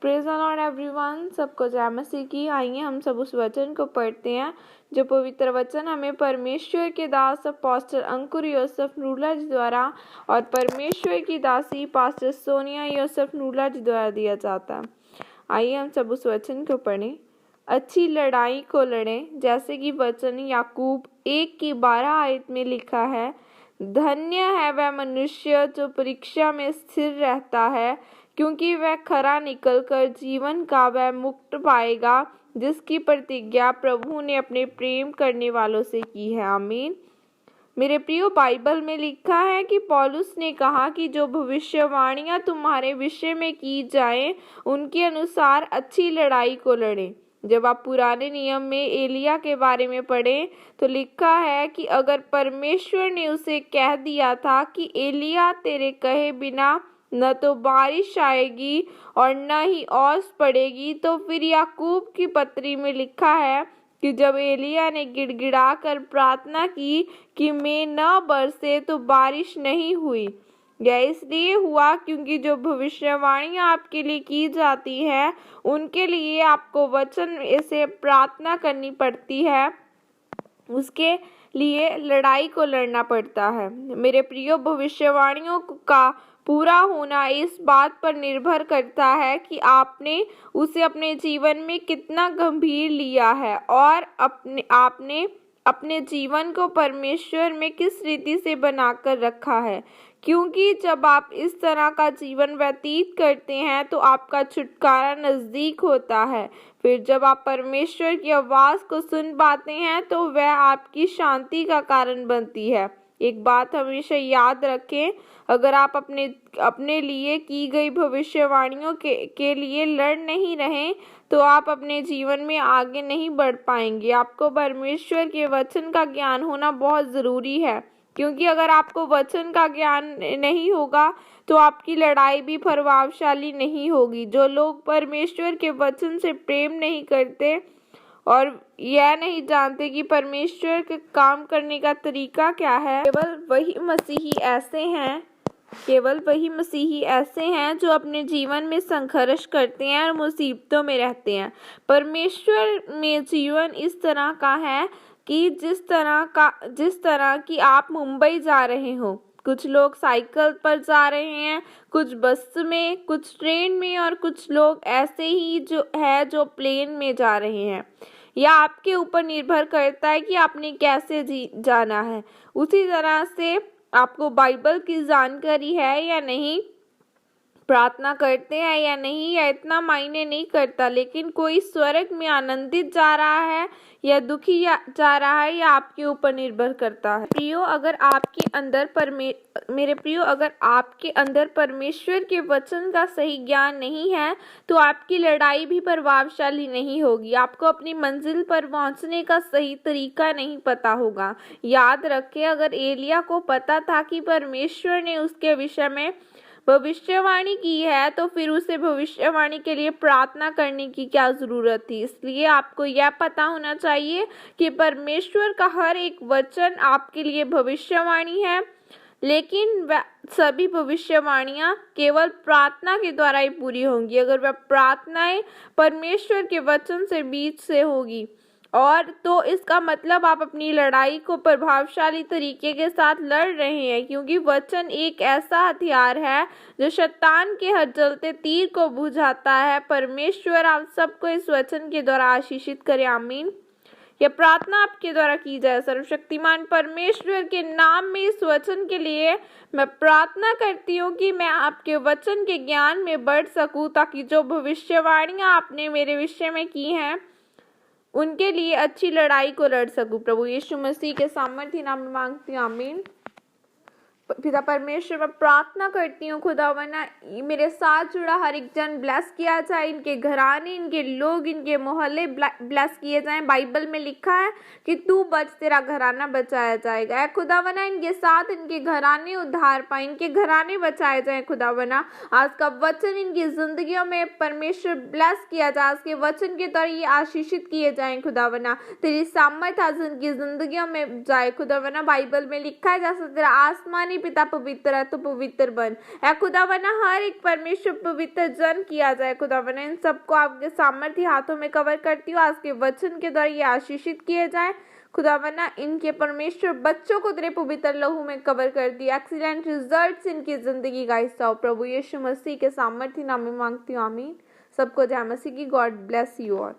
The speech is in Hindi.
Praise the Lord everyone. सबको जय मसीह की। आइए हम सब उस वचन को पढ़ते हैं जो पवित्र वचन हमें परमेश्वर के दास पास्टर अंकुर योसेफ नूला जी द्वारा और परमेश्वर की दासी पास्टर सोनिया योसेफ नूला जी द्वारा दिया जाता है। आइए हम सब उस वचन को पढ़ें। अच्छी लड़ाई को लड़ें, जैसे कि वचन याकूब 1:12 में लिखा है। धन्य है वह मनुष्य जो परीक्षा में स्थिर रहता है, क्योंकि वह खरा निकलकर जीवन का वह मुक्त पाएगा, जिसकी प्रतिज्ञा प्रभु ने अपने प्रेम करने वालों से की है। आमीन। मेरे प्रियो, बाइबल में लिखा है कि पौलुस ने कहा कि जो भविष्यवाणियां तुम्हारे विषय में की जाएं, उनके अनुसार अच्छी लड़ाई को लड़ें। जब आप पुराने नियम में एलिया के बारे में पढ़ें तो लिखा है कि अगर परमेश्वर ने उसे कह दिया था कि एलिया तेरे कहे बिना न तो बारिश आएगी और न ही ओस पड़ेगी, तो फिर याकूब की पत्री में लिखा है कि जब एलिया ने गिड़गिड़ा कर प्रार्थना की कि मैं न बरसे, तो बारिश नहीं हुई। यह इसलिए हुआ क्योंकि जो भविष्यवाणियां आपके लिए की जाती है, उनके लिए आपको वचन से प्रार्थना करनी पड़ती है, उसके लिए लड़ाई को लड़ना पड़ता है। मेरे प्रियो, भविष्यवाणियों का पूरा होना इस बात पर निर्भर करता है कि आपने उसे अपने जीवन में कितना गंभीर लिया है और आपने अपने जीवन को परमेश्वर में किस रीति से बनाकर रखा है। क्योंकि जब आप इस तरह का जीवन व्यतीत करते हैं तो आपका छुटकारा नज़दीक होता है। फिर जब आप परमेश्वर की आवाज़ को सुन पाते हैं तो वह आपकी शांति का कारण बनती है। एक बात हमेशा याद रखें, अगर आप अपने लिए की गई भविष्यवाणियों के लिए लड़ नहीं रहे तो आप अपने जीवन में आगे नहीं बढ़ पाएंगे। आपको परमेश्वर के वचन का ज्ञान होना बहुत ज़रूरी है, क्योंकि अगर आपको वचन का ज्ञान नहीं होगा तो आपकी लड़ाई भी प्रभावशाली नहीं होगी। जो लोग परमेश्वर के वचन से प्रेम नहीं करते और यह नहीं जानते कि परमेश्वर के काम करने का तरीका क्या है, केवल वही मसीही ऐसे हैं जो अपने जीवन में संघर्ष करते हैं और मुसीबतों में रहते हैं। परमेश्वर में जीवन इस तरह का है कि जिस तरह कि आप मुंबई जा रहे हो। कुछ लोग साइकिल पर जा रहे हैं, कुछ बस में, कुछ ट्रेन में और कुछ लोग ऐसे ही जो प्लेन में जा रहे हैं। यह आपके ऊपर निर्भर करता है कि आपने कैसे जाना है। उसी तरह से आपको बाइबल की जानकारी है या नहीं, प्रार्थना करते हैं या नहीं, यह इतना मायने नहीं करता। लेकिन कोई स्वर्ग में आनंदित जा रहा है या दुखी जा रहा है, यह आपके ऊपर निर्भर करता है। मेरे प्रियो, अगर आपके अंदर परमेश्वर के वचन का सही ज्ञान नहीं है तो आपकी लड़ाई भी प्रभावशाली नहीं होगी। आपको अपनी मंजिल पर पहुंचने का सही तरीका नहीं पता होगा। याद रखें, अगर एलिया को पता था कि परमेश्वर ने उसके विषय में भविष्यवाणी की है तो फिर उसे भविष्यवाणी के लिए प्रार्थना करने की क्या जरूरत थी। इसलिए आपको यह पता होना चाहिए कि परमेश्वर का हर एक वचन आपके लिए भविष्यवाणी है, लेकिन वह सभी भविष्यवाणियां केवल प्रार्थना के द्वारा ही पूरी होंगी। अगर वह प्रार्थनाएं परमेश्वर के वचन से बीच से होगी और तो इसका मतलब आप अपनी लड़ाई को प्रभावशाली तरीके के साथ लड़ रहे हैं, क्योंकि वचन एक ऐसा हथियार है जो शैतान के हर जलते तीर को बुझाता है। परमेश्वर आप सबको इस वचन के द्वारा आशीषित करे। आमीन। यह प्रार्थना आपके द्वारा की जाए। सर्वशक्तिमान परमेश्वर के नाम में इस वचन के लिए मैं प्रार्थना करती हूँ कि मैं आपके वचन के ज्ञान में बढ़ सकूँ, ताकि जो भविष्यवाणियाँ आपने मेरे विषय में की हैं उनके लिए अच्छी लड़ाई को लड़ सकूं। प्रभु यीशु मसीह के सामर्थ्य नाम में मांगती हूँ। आमीन। पिता परमेश्वर, मैं प्रार्थना करती हूँ खुदावंद, मेरे साथ जुड़ा हर एक जन ब्लेस किया जाए, इनके घराने, इनके लोग, इनके मोहल्ले ब्लेस किए जाएं। बाइबल में लिखा है कि तू बच, तेरा घराना बचाया जाएगा। खुदावंद, इनके साथ इनके घराने उद्धार पाए, इनके घराने बचाए जाए। खुदावंद, आज का वचन इनकी जिंदगियों में परमेश्वर ब्लेस किया जाए, आज के वचन के द्वारा ये आशीषित किए जाए। खुदावंद, तेरी सामर्थ आज इनकी जिंदगियों में जाए। खुदावंद, बाइबल में लिखा है जैसा तेरा आसमानी पिता पवित्र है तो पवित्र बन। ऐ खुदावंदा हर एक परमेश्वर पवित्र जन किया जाए। खुदावंदा इन सबको आपके सामर्थ्य हाथों में कवर करती हूँ। आज के वचन के द्वारा ये आशीषित किए जाए। खुदावंदा इनके परमेश्वर बच्चों को तेरे पवित्र लहू में कवर कर दिया। एक्सीलेंट रिजल्ट्स इनकी जिंदगी का हिस्सा हो। प्रभु यीशु मसीह के सामर्थ्य नाम में मांगती हूँ, आमीन। सबको जय मसीह की। God bless you all.